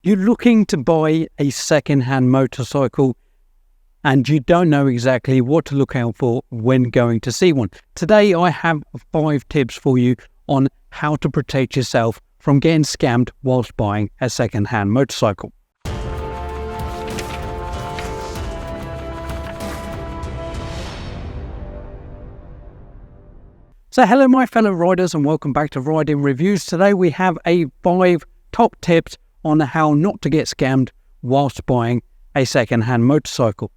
You're looking to buy a second-hand motorcycle and you don't know exactly what to look out for when going to see one. Today I have 5 tips for you on how to protect yourself from getting scammed whilst buying a second-hand motorcycle. So hello my fellow riders and welcome back to Riding Reviews. Today we have 5 top tips on how not to get scammed whilst buying a second-hand motorcycle.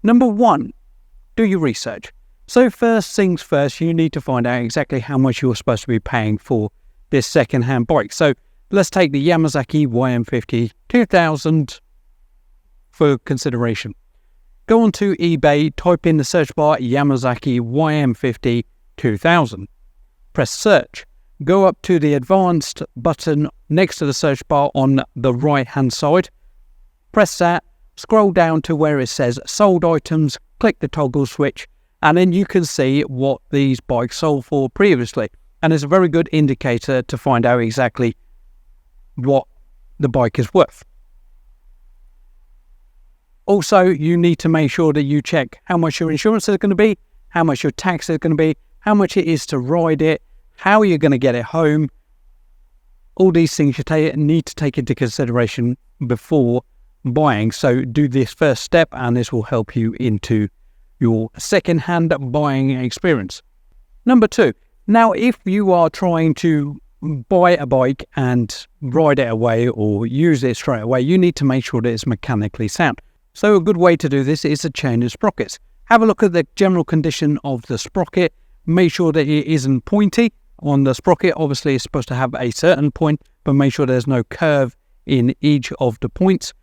Number 1, do your research. So first things first, you need to find out exactly how much you're supposed to be paying for this second-hand bike. So let's take the Yamazaki YM50 2000 for consideration. Go onto eBay, type in the search bar Yamazaki YM50 2000. Press search. Go up to the advanced button next to the search bar on the right hand side. Press that. Scroll down to where it says sold items. Click the toggle switch and then you can see what these bikes sold for previously. And it's a very good indicator to find out exactly what the bike is worth. Also, you need to make sure that you check how much your insurance is going to be, how much your tax is going to be, how much it is to ride it, how you're going to get it home. All these things you need to take into consideration before buying. So do this first step and this will help you into your second-hand buying experience. Number 2, now if you are trying to buy a bike and ride it away or use it straight away, you need to make sure that it's mechanically sound. So a good way to do this is to change the sprockets. Have a look at the general condition of the sprocket. Make sure that it isn't pointy on the sprocket. Obviously, it's supposed to have a certain point, but make sure there's no curve in each of the points.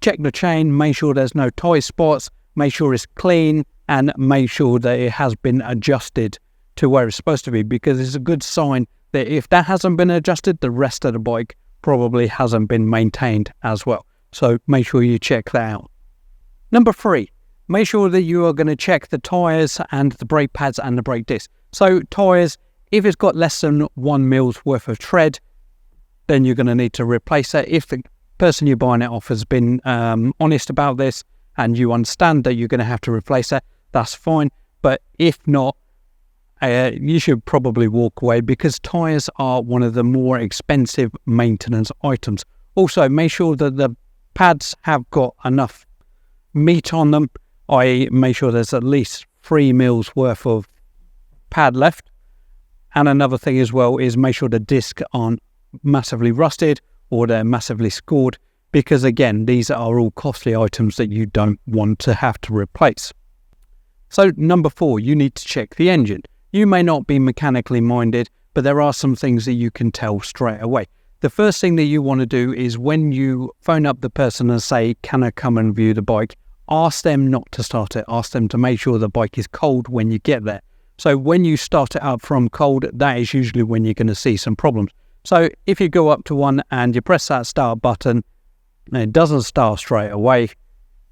Check the chain, make sure there's no tight spots, make sure it's clean, and make sure that it has been adjusted to where it's supposed to be, because it's a good sign that if that hasn't been adjusted, the rest of the bike probably hasn't been maintained as well. So make sure you check that out. Number 3. Make sure that you are going to check the tyres and the brake pads and the brake discs. So tyres, if it's got less than 1 mil's worth of tread, then you're going to need to replace it. If the person you're buying it off has been honest about this and you understand that you're going to have to replace it, that's fine. But if not, you should probably walk away, because tyres are one of the more expensive maintenance items. Also, make sure that the pads have got enough meat on them. I make sure there's at least 3 mils worth of pad left. And another thing as well is make sure the discs aren't massively rusted or they're massively scored, because again, these are all costly items that you don't want to have to replace. So number 4, you need to check the engine. You may not be mechanically minded, but there are some things that you can tell straight away. The first thing that you want to do is when you phone up the person and say, can I come and view the bike? Ask them not to start it. Ask them to make sure the bike is cold when you get there. So when you start it up from cold, that is usually when you're going to see some problems. So if you go up to one and you press that start button and it doesn't start straight away,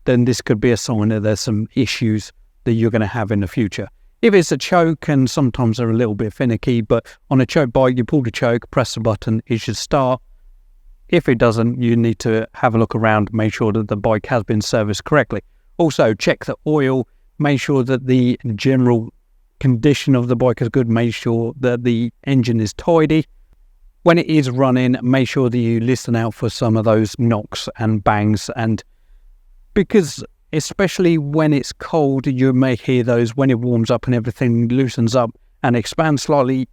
then this could be a sign that there's some issues that you're going to have in the future. If it's a choke, and sometimes they're a little bit finicky, but on a choke bike, you pull the choke, press the button, it should start. If it doesn't, you need to have a look around, make sure that the bike has been serviced correctly. Also, check the oil, make sure that the general condition of the bike is good, make sure that the engine is tidy. When it is running, make sure that you listen out for some of those knocks and bangs, and because especially when it's cold, you may hear those. When it warms up and everything loosens up and expands slightly,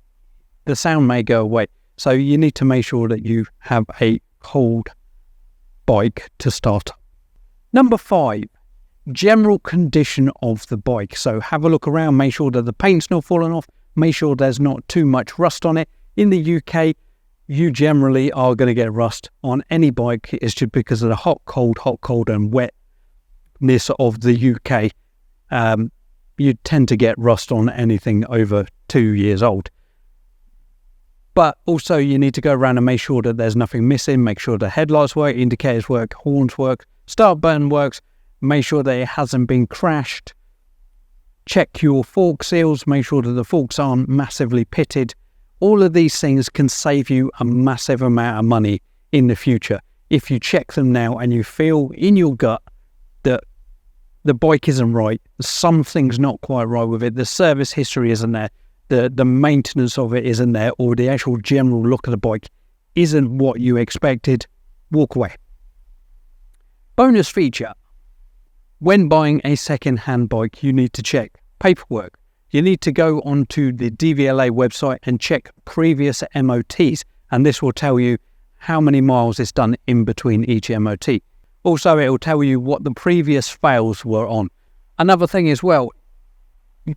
the sound may go away. So you need to make sure that you have a cold bike to start. Number 5, general condition of the bike. So have a look around, make sure that the paint's not falling off, make sure there's not too much rust on it. In the UK, you generally are going to get rust on any bike. It's just because of the hot, cold and wetness of the UK. You tend to get rust on anything over 2 years old. But also you need to go around and make sure that there's nothing missing, make sure the headlights work, indicators work, horns work, start button works, make sure that it hasn't been crashed. Check your fork seals, make sure that the forks aren't massively pitted. All of these things can save you a massive amount of money in the future. if you check them now and you feel in your gut that the bike isn't right, something's not quite right with it, the service history isn't there, the maintenance of it isn't there, or the actual general look of the bike isn't what you expected, walk away. Bonus feature. When buying a second-hand bike, you need to check paperwork. You need to go onto the DVLA website and check previous MOTs, and this will tell you how many miles it's done in between each MOT. Also, it will tell you what the previous fails were on. Another thing as well,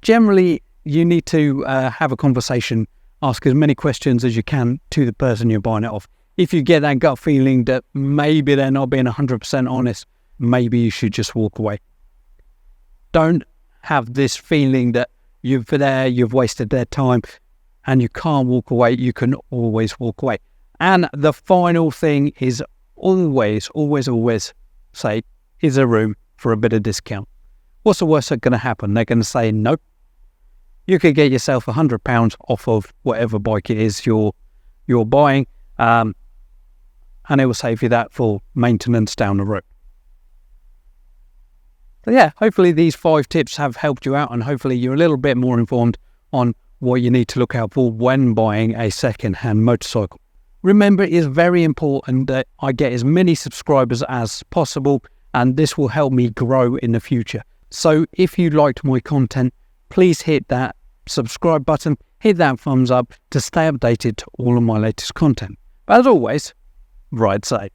generally you need to have a conversation, ask as many questions as you can to the person you're buying it off. If you get that gut feeling that maybe they're not being 100% honest, maybe you should just walk away. Don't have this feeling that you've wasted their time and you can't walk away. You can always walk away. And the final thing is always say, is there room for a bit of discount? What's the worst that's going to happen? They're going to say no. You could get yourself £100 off of whatever bike it is you're buying, and it will save you that for maintenance down the road. So yeah, hopefully these 5 tips have helped you out, and hopefully you're a little bit more informed on what you need to look out for when buying a second-hand motorcycle. Remember, it is very important that I get as many subscribers as possible, and this will help me grow in the future. So if you liked my content, please hit that subscribe button, hit that thumbs up to stay updated to all of my latest content. But as always, ride safe.